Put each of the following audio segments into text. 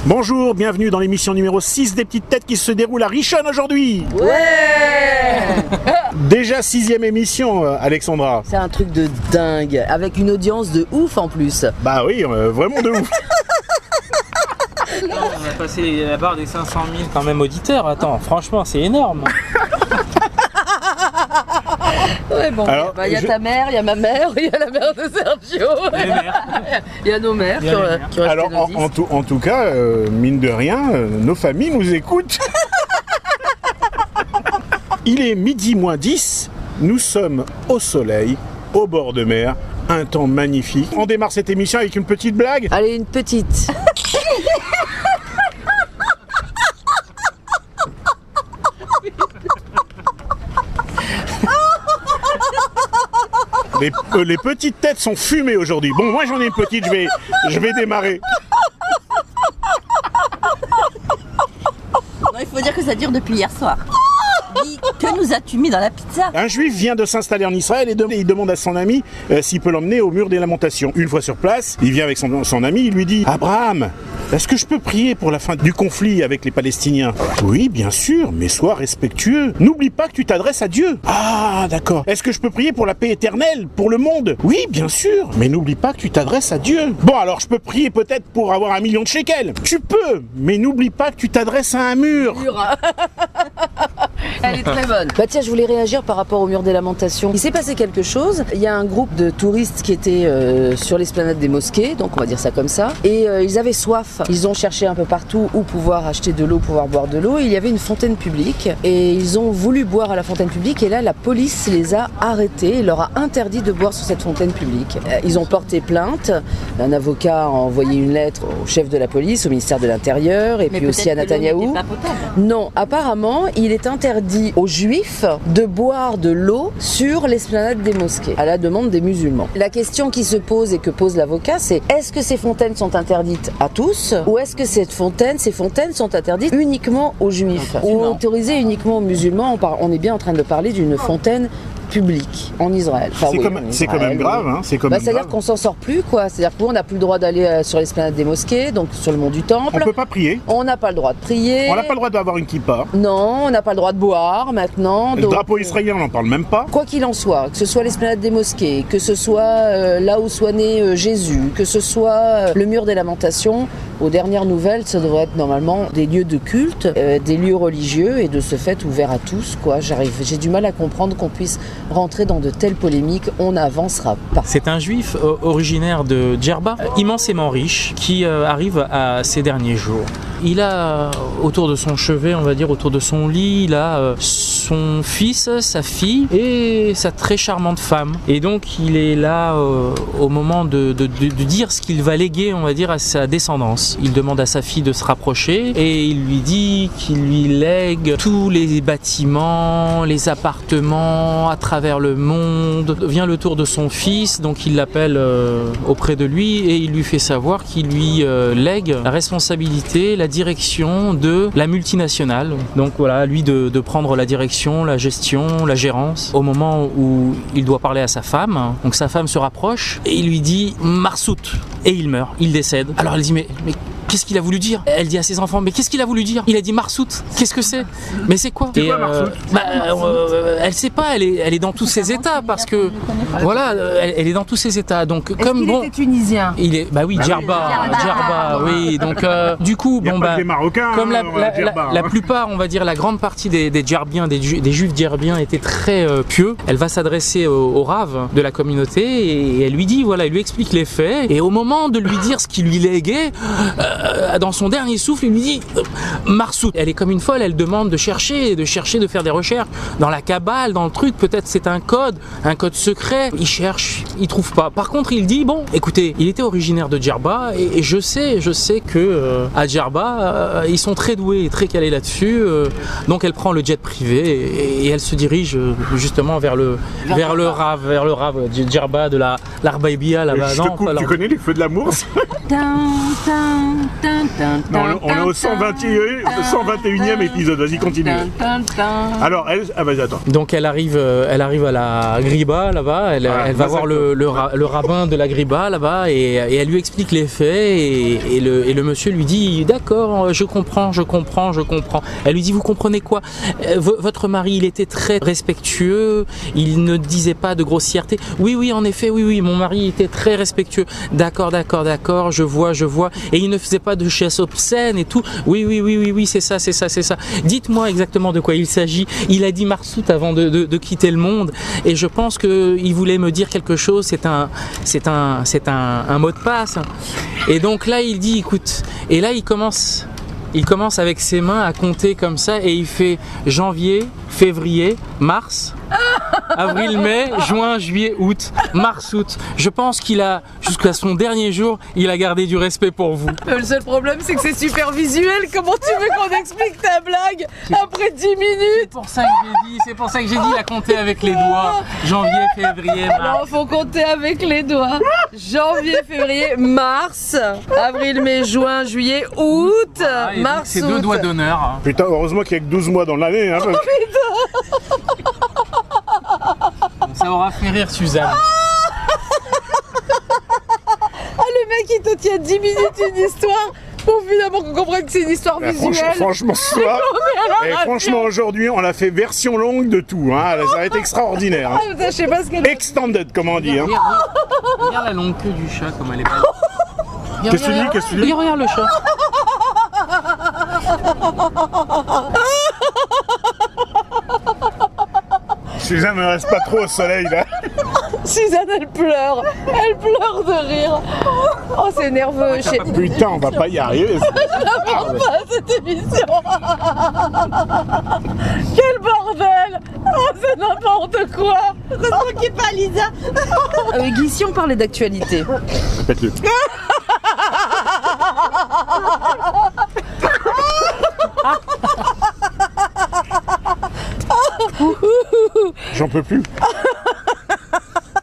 Bonjour, bienvenue dans l'émission numéro 6 des petites têtes qui se déroule à Richonne aujourd'hui. Ouais. Déjà 6e émission, Alexandra. C'est un truc de dingue, avec une audience de ouf en plus. Bah oui, vraiment de ouf. On a passé la barre des 500 000 quand même auditeurs. Attends, franchement, c'est énorme. Ouais, bon, Alors, y a ta mère, il y a ma mère, il y a la mère de Sergio. Il y a nos mères qui ont acheté Alors, nos disques. en tout cas, mine de rien, nos familles nous écoutent. Il est midi moins 10, nous sommes au soleil, au bord de mer, un temps magnifique. On démarre cette émission avec une petite blague. Allez, une petite. Les petites têtes sont fumées aujourd'hui. Bon, moi j'en ai une petite, je vais démarrer. Non, il faut dire que ça dure depuis hier soir. Dis, que nous as-tu mis dans la pizza? Un juif vient de s'installer en Israël et il demande à son ami s'il peut l'emmener au mur des lamentations. Une fois sur place, il vient avec son ami, il lui dit « Abraham, est-ce que je peux prier pour la fin du conflit avec les Palestiniens ?»« Oui, bien sûr, mais sois respectueux. N'oublie pas que tu t'adresses à Dieu. »« Ah, d'accord. Est-ce que je peux prier pour la paix éternelle, pour le monde ?»« Oui, bien sûr, mais n'oublie pas que tu t'adresses à Dieu. »« Bon, alors je peux prier peut-être pour avoir 1 million de shekels. »« Tu peux, mais n'oublie pas que tu t'adresses à un mur. » Elle est très bonne. Bah tiens, je voulais réagir par rapport au mur des lamentations. Il s'est passé quelque chose. Il y a un groupe de touristes qui étaient sur l'esplanade des mosquées, donc on va dire ça comme ça, et ils avaient soif. Ils ont cherché un peu partout où pouvoir acheter de l'eau, pouvoir boire de l'eau. Il y avait une fontaine publique et ils ont voulu boire à la fontaine publique et là la police les a arrêtés et leur a interdit de boire sur cette fontaine publique. Ils ont porté plainte. Un avocat a envoyé une lettre au chef de la police, au ministère de l'Intérieur et puis aussi à Netanyahou. Non, apparemment, il est interdit aux juifs de boire de l'eau sur l'esplanade des mosquées, à la demande des musulmans. La question qui se pose et que pose l'avocat, c'est est-ce que ces fontaines sont interdites à tous ou est-ce que ces fontaines sont interdites uniquement aux juifs ou autorisées uniquement aux musulmans? On est bien en train de parler d'une fontaine public en Israël. Enfin, c'est quand même grave, hein. C'est-à-dire qu'on s'en sort plus, quoi. C'est-à-dire que nous, on n'a plus le droit d'aller sur l'esplanade des mosquées, donc sur le mont du Temple. On peut pas prier. On n'a pas le droit de prier. On n'a pas le droit d'avoir une kippa. Non, on n'a pas le droit de boire maintenant. Le drapeau israélien, on n'en parle même pas. Quoi qu'il en soit, que ce soit l'esplanade des mosquées, que ce soit là où soit né Jésus, que ce soit le mur des lamentations, aux dernières nouvelles, ça devrait être normalement des lieux de culte, des lieux religieux et de ce fait ouverts à tous, quoi. J'ai du mal à comprendre qu'on puisse rentrer dans de telles polémiques, on n'avancera pas. C'est un juif originaire de Djerba, immensément riche, qui arrive à ses derniers jours. Il a autour de son chevet, on va dire autour de son lit, il a son fils, sa fille et sa très charmante femme. Et donc il est là au moment de dire ce qu'il va léguer, on va dire, à sa descendance. Il demande à sa fille de se rapprocher et il lui dit qu'il lui lègue tous les bâtiments, les appartements à travers le monde. Vient le tour de son fils, donc il l'appelle auprès de lui et il lui fait savoir qu'il lui lègue la responsabilité, la direction de la multinationale. Donc voilà, lui de prendre la direction, la gestion, la gérance au moment où il doit parler à sa femme. Donc sa femme se rapproche et il lui dit Marsout et il meurt, il décède. Alors elle dit mais qu'est-ce qu'il a voulu dire? Elle dit à ses enfants, mais qu'est-ce qu'il a voulu dire? Il a dit Marsout, qu'est-ce que c'est? Mais c'est quoi? C'est quoi Marsout? Elle sait pas, elle est dans tous ses états parce que voilà, elle est dans tous ses états. Donc comme bon, était tunisien. il est oui, Djerba, oui. Donc du coup des Marocains, comme Djerba, la plupart, on va dire la grande partie des Djerbiens, des juifs djerbiens étaient très pieux. Elle va s'adresser au Rav de la communauté et elle lui dit voilà, il lui explique les faits et au moment de lui dire ce qu'il lui léguait, dans son dernier souffle, il lui dit Marsout. Elle est comme une folle, elle demande de chercher, de faire des recherches dans la Kabbale, dans le truc, peut-être c'est un code secret. Il cherche, il trouve pas. Par contre, il dit bon, écoutez, il était originaire de Djerba et je sais que à Djerba, ils sont très doués et très calés là-dessus. Donc elle prend le jet privé et elle se dirige justement vers le Rav de Djerba de l'Arbaïbia là-bas. Tu connais les feux de l'amour? Non, on est au 121e épisode. Vas-y, continue. Alors, elle... Ah, vas-y, attends. Donc elle arrive à la Griba là-bas, elle va voir le rabbin de la Griba là-bas et elle lui explique les faits et le monsieur lui dit d'accord, je comprends. Elle lui dit vous comprenez quoi? Votre mari il était très respectueux, il ne disait pas de grossièreté. Oui en effet, oui, mon mari était très respectueux. D'accord, je vois. Et il ne faisait pas de gestes obscènes et tout. Oui, c'est ça. Dites-moi exactement de quoi il s'agit. Il a dit Marsout avant de quitter le monde et je pense qu'il voulait me dire quelque chose. C'est un mot de passe. Et donc là il dit écoute, et là il commence avec ses mains à compter comme ça et il fait janvier, février, mars, avril, mai, juin, juillet, août, mars, août. Je pense qu'il a, jusqu'à son dernier jour, il a gardé du respect pour vous. Le seul problème, c'est que c'est super visuel. Comment tu veux qu'on explique ta blague après 10 minutes? C'est pour ça que j'ai dit, il a compté avec les doigts. Janvier, février, mars. Alors, faut compter avec les doigts. Janvier, février, mars, avril, mai, juin, juillet, août, mars, c'est 2 doigts d'honneur. Hein. Putain, heureusement qu'il y a que 12 mois dans l'année. Hein, parce que... Ça aura fait rire Suzanne. Le mec il te tient 10 minutes une histoire pour finalement qu'on comprenne que c'est une histoire visuelle. Franchement, ce soir, franchement aujourd'hui on a fait version longue de tout. Hein. Ça va être extraordinaire. Hein. Je sais pas ce qu'elle Extended, comme on dit. Hein. Regarde la longue queue du chat comme elle est belle. Qu'est-ce que tu dis? Regarde le chat. Suzanne ne reste pas trop au soleil là. Suzanne elle pleure de rire. Oh c'est nerveux. Putain, on va pas y arriver. Je n'apporte pas à cette émission. Quel bordel. Oh c'est n'importe quoi. Heureusement qu'il n'y a pas Lisa. Guy, si on parlait d'actualité. Répète-le. J'en peux plus.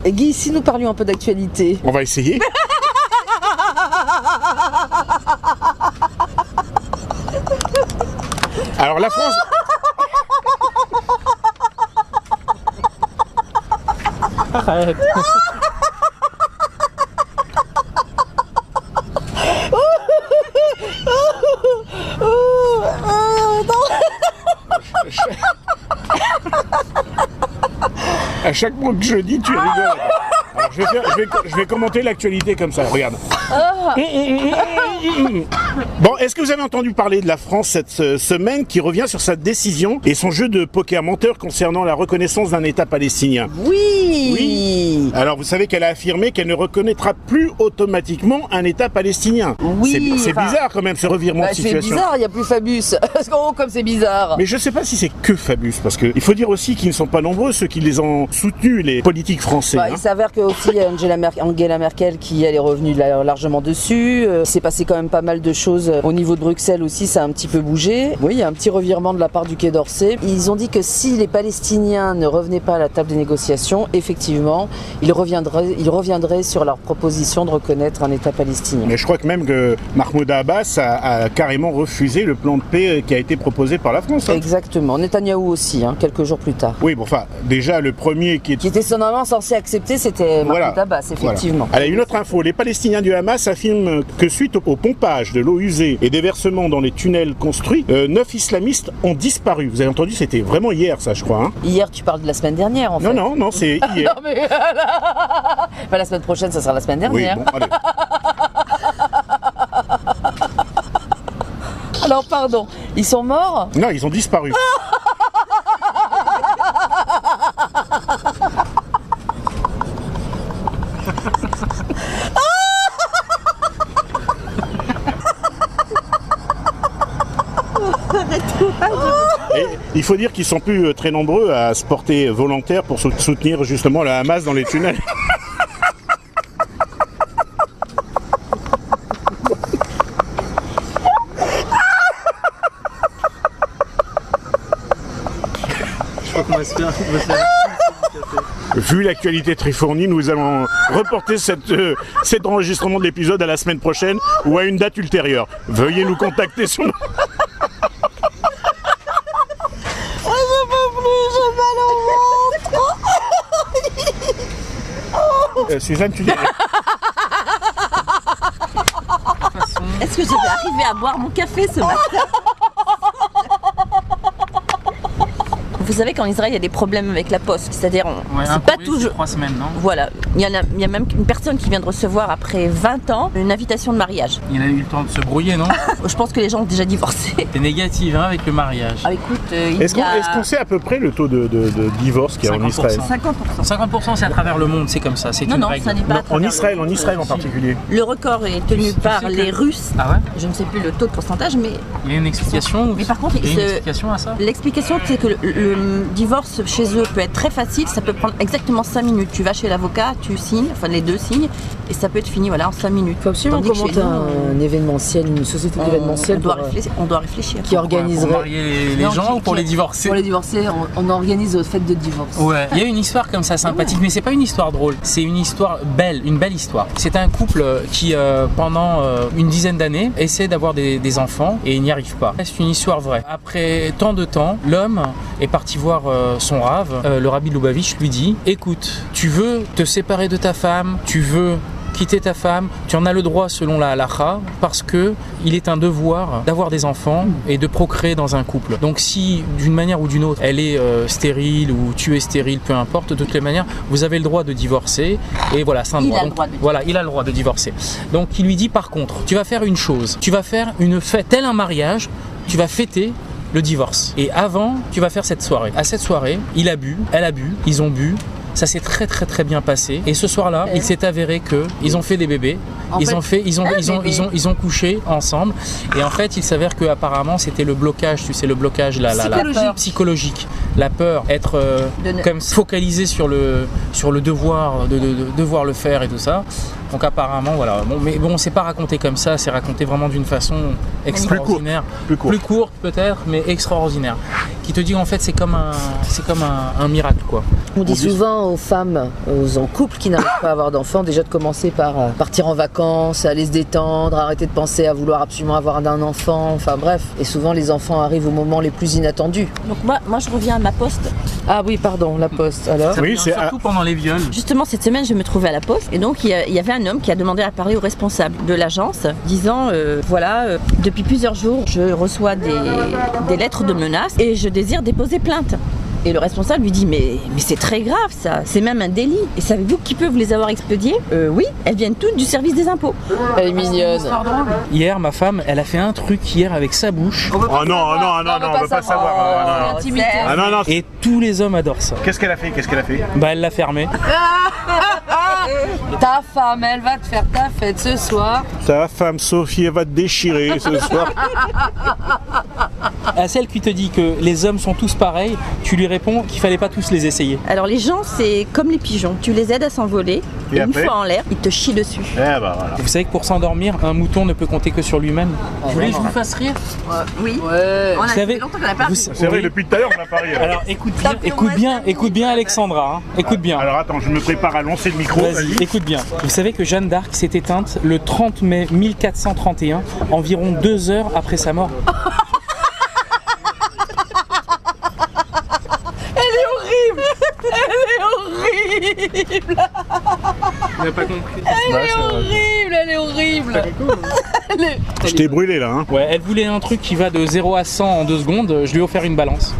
Guy, si nous parlions un peu d'actualité. On va essayer. Alors la France... Arrête. À chaque mot que je dis, tu rigoles. Alors, je vais commenter l'actualité comme ça, regarde. Bon, est-ce que vous avez entendu parler de la France cette semaine qui revient sur sa décision et son jeu de poker menteur concernant la reconnaissance d'un État palestinien? Oui. Alors, vous savez qu'elle a affirmé qu'elle ne reconnaîtra plus automatiquement un État palestinien. Oui. C'est bizarre quand même ce revirement de situation. C'est bizarre, il n'y a plus Fabius. Parce qu'en gros, comme c'est bizarre. Mais je sais pas si c'est que Fabius, parce qu'il faut dire aussi qu'ils ne sont pas nombreux ceux qui les ont soutenus, les politiques français. Il s'avère que aussi Angela Merkel qui elle est revenue largement dessus. Il s'est passé quand même pas mal de choses au niveau de Bruxelles aussi, ça a un petit peu bougé. Oui, il y a un petit revirement de la part du Quai d'Orsay. Ils ont dit que si les Palestiniens ne revenaient pas à la table des négociations, effectivement, ils reviendraient sur leur proposition de reconnaître un État palestinien. Mais je crois que même que Mahmoud Abbas a carrément refusé le plan de paix qui a été proposé par la France. Hein. Exactement. Netanyahou aussi, quelques jours plus tard. Oui, bon, enfin, déjà le premier qui était normalement censé accepter, c'était Mahmoud Abbas, effectivement. Voilà. Allez, une autre info. Les Palestiniens du Hamas affirment que suite au pompage de l'eau usée et des versements dans les tunnels construits, 9 islamistes ont disparu. Vous avez entendu, c'était vraiment hier, ça, je crois. Hein. Hier, tu parles de la semaine dernière, en fait. Non, c'est hier. Non, mais la semaine prochaine, ça sera la semaine dernière. Oui, bon, allez. Alors, pardon, ils sont morts? Non, ils ont disparu. Et il faut dire qu'ils sont plus très nombreux à se porter volontaires pour soutenir justement le Hamas dans les tunnels. Je crois qu'on va se faire un café. vu l'actualité très fournie, nous allons reporter cet enregistrement de l'épisode à la semaine prochaine ou à une date ultérieure. Veuillez nous contacter sur... Suzanne, tu dis... Est-ce que je vais arriver à boire mon café ce matin? Vous savez qu'en Israël, il y a des problèmes avec la poste. C'est-à-dire, c'est pas toujours... 3 semaines, non? Voilà. Il y a même une personne qui vient de recevoir, après 20 ans, une invitation de mariage. Il a eu le temps de se brouiller, non? Je pense que les gens ont déjà divorcé. C'est négatif, hein, avec le mariage. Ah, écoute, Est-ce qu'on sait à peu près le taux de divorce qu'il y a en Israël? 50%. 50% c'est à travers le monde, c'est comme ça, c'est Non, une non, règle. ça n'est pas à En travers Israël, le en monde. Israël en particulier. Le record est tenu par sais que- les Russes. Ah ouais? Je ne sais plus le taux de pourcentage, mais Il y a une explication? Mais par contre, il y a une ce- explication à ça? l'explication, c'est que le divorce chez eux peut être très facile. Ça peut prendre exactement 5 minutes. Tu vas chez l'avocat, tu signes, enfin les deux signent, et ça peut être fini voilà, en 5 minutes. Il faut absolument Tandis que qu'on monte chez nous, un événementiel, une société d'événementiel on doit réfléchir. qui Pour organiserait... marier les Non, gens ou pour les divorcer? Pour les divorcer, on organise aux fêtes de divorce. Ouais, il y a une histoire comme ça sympathique, mais c'est pas une histoire drôle, c'est une histoire belle, une belle histoire. C'est un couple qui, pendant une dizaine d'années, essaie d'avoir des enfants et il n'y arrive pas. C'est une histoire vraie. Après tant de temps, l'homme est parti voir son rave, le rabbi Lubavitch lui dit: écoute, tu veux te séparer de ta femme, tu veux quitter ta femme, tu en as le droit selon la halakha, parce que il est un devoir d'avoir des enfants et de procréer dans un couple. Donc si d'une manière ou d'une autre elle est stérile ou tu es stérile, peu importe, de toutes les manières vous avez le droit de divorcer, et voilà, c'est un Il droit. a le Donc, droit de divorcer. voilà, il a le droit de divorcer. Donc il lui dit: par contre, tu vas faire une chose, tu vas faire une fête, tel un mariage, tu vas fêter le divorce. Et avant, tu vas faire cette soirée. À cette soirée, il a bu, elle a bu, ils ont bu. Ça s'est très très très bien passé. Et ce soir-là, il s'est avéré que ils ont fait des bébés. Ils ont couché ensemble. Et en fait, il s'avère que apparemment, c'était le blocage. Tu sais, le blocage, la peur psychologique, la peur, être comme focalisé sur le devoir de devoir le faire et tout ça. Donc apparemment, voilà. Bon, mais bon, c'est pas raconté comme ça. C'est raconté vraiment d'une façon extraordinaire, Plus courte peut-être, mais extraordinaire. Qui te dit en fait, c'est comme un miracle, quoi. On dit souvent aux femmes, aux couples qui n'arrivent pas à avoir d'enfants, déjà de commencer par partir en vacances, aller se détendre, arrêter de penser à vouloir absolument avoir un enfant, enfin bref. Et souvent les enfants arrivent au moment les plus inattendus. Donc moi je reviens à ma poste. Ah oui, pardon, la poste alors. Ça Oui, vient c'est surtout pendant les viols. Justement, cette semaine, je me trouvais à la poste et donc il y avait un homme qui a demandé à parler au responsable de l'agence, disant depuis plusieurs jours, je reçois des lettres de menaces et je désire déposer plainte. Et le responsable lui dit mais c'est très grave ça, c'est même un délit. Et savez-vous qui peut vous les avoir expédiées? Oui, elles viennent toutes du service des impôts. Elle est mignonne. Hier, ma femme, elle a fait un truc hier avec sa bouche. Oh non, on veut pas savoir. L'intimité. Ah non. Et tous les hommes adorent ça. Qu'est-ce qu'elle a fait? Bah, elle l'a fermé. Ta femme, elle va te faire ta fête ce soir. Ta femme Sophie, elle va te déchirer ce soir. À celle qui te dit que les hommes sont tous pareils, tu lui réponds qu'il fallait pas tous les essayer. Alors les gens, c'est comme les pigeons, tu les aides à s'envoler Et et une après fois en l'air, ils te chient dessus. Eh ben voilà. Vous savez que pour s'endormir, un mouton ne peut compter que sur lui-même. Vous voulez que je vous fasse rire? Oui. Ouais. On a Vous savez- fait longtemps qu'on n'a pas ri. C'est vrai, depuis tout à l'heure, on a pas ri. Alors écoute bien Alexandra, hein. Écoute bien. Alors attends, je me prépare à lancer le micro. Vas-y, écoute bien. Vous savez que Jeanne d'Arc s'est éteinte le 30 mai 1431, environ 2 heures après sa mort. On n'a pas compris. Elle est horrible. Je t'ai brûlé là, hein. Ouais, elle voulait un truc qui va de 0 à 100 en 2 secondes, je lui ai offert une balance.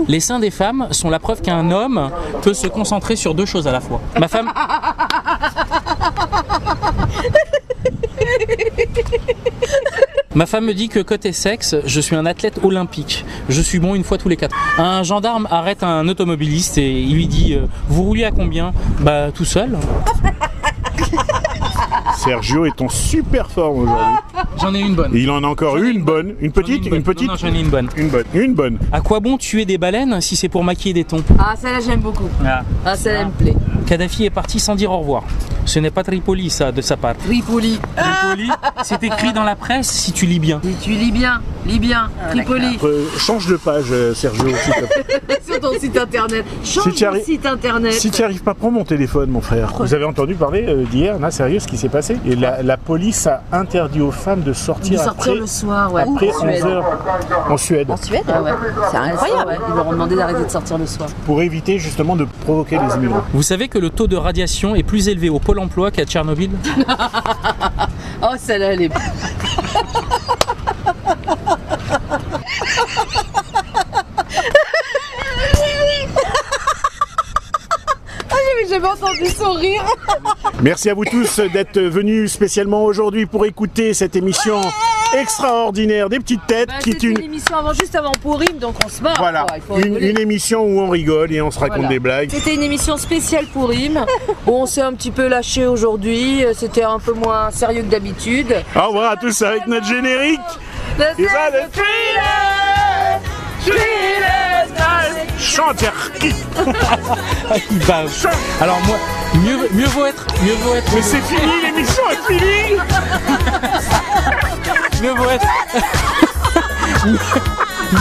Les seins des femmes sont la preuve qu'un homme peut se concentrer sur 2 choses à la fois. Ma femme... Ma femme me dit que côté sexe, je suis un athlète olympique. Je suis bon une fois tous les 4. Un gendarme arrête un automobiliste et il lui dit vous roulez à combien? Bah tout seul. Sergio est en super forme aujourd'hui. J'en ai une bonne. Et il en a encore une bonne. Une petite? Une petite? Non, j'en ai une bonne. Une bonne. À quoi bon tuer des baleines si c'est pour maquiller des thons? Ah, celle-là j'aime beaucoup. Ah. Ah, celle-là me plaît. Kadhafi est parti sans dire au revoir. Ce n'est pas Tripoli, ça, de sa part. Tripoli. Tripoli, c'est écrit dans la presse si tu lis bien. Si tu lis bien, Tripoli. Change de page, Sergio, s'il te plaît. Sur ton site internet. Change Si tu de arri- site internet. Si tu n'y arrives pas, prends mon téléphone, mon frère. Vous avez entendu parler d'hier, là, sérieux, ce qui s'est passé? Et la police a interdit aux femmes de sortir, sortir le soir, ouais. après En Suède. 11h en Suède, En Suède, Ah ouais. c'est incroyable. Ouais, ils leur ont demandé d'arrêter de sortir le soir. pour éviter justement de provoquer les immigrants. Vous savez que le taux de radiation est plus élevé au Pôle emploi qu'à Tchernobyl? Oh, celle-là, elle est. J'avais jamais entendu son rire. Merci à vous tous d'être venus spécialement aujourd'hui pour écouter cette émission extraordinaire des petites têtes qui est C'était une... une émission juste avant Pourim, donc on se marre. Voilà, quoi, il faut rigoler. une émission où on rigole et on se raconte Voilà. des blagues. C'était une émission spéciale Pourim. Bon, on s'est un petit peu lâché aujourd'hui. C'était un peu moins sérieux que d'habitude. Au revoir à tous avec notre générique. Et ça, le chante. Il bave. Alors moi, mieux vaut être. Mais c'est fini, l'émission est finie. Mieux vaut être.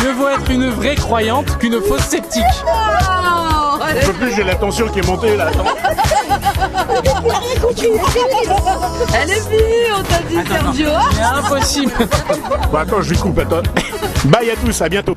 Mieux vaut être une vraie croyante qu'une fausse sceptique. Un peu plus, j'ai la tension qui est montée là. Attends. Elle est finie, on t'a dit, Sergio. C'est impossible. Bon, attends, je lui coupe, attends. Bye à tous, à bientôt.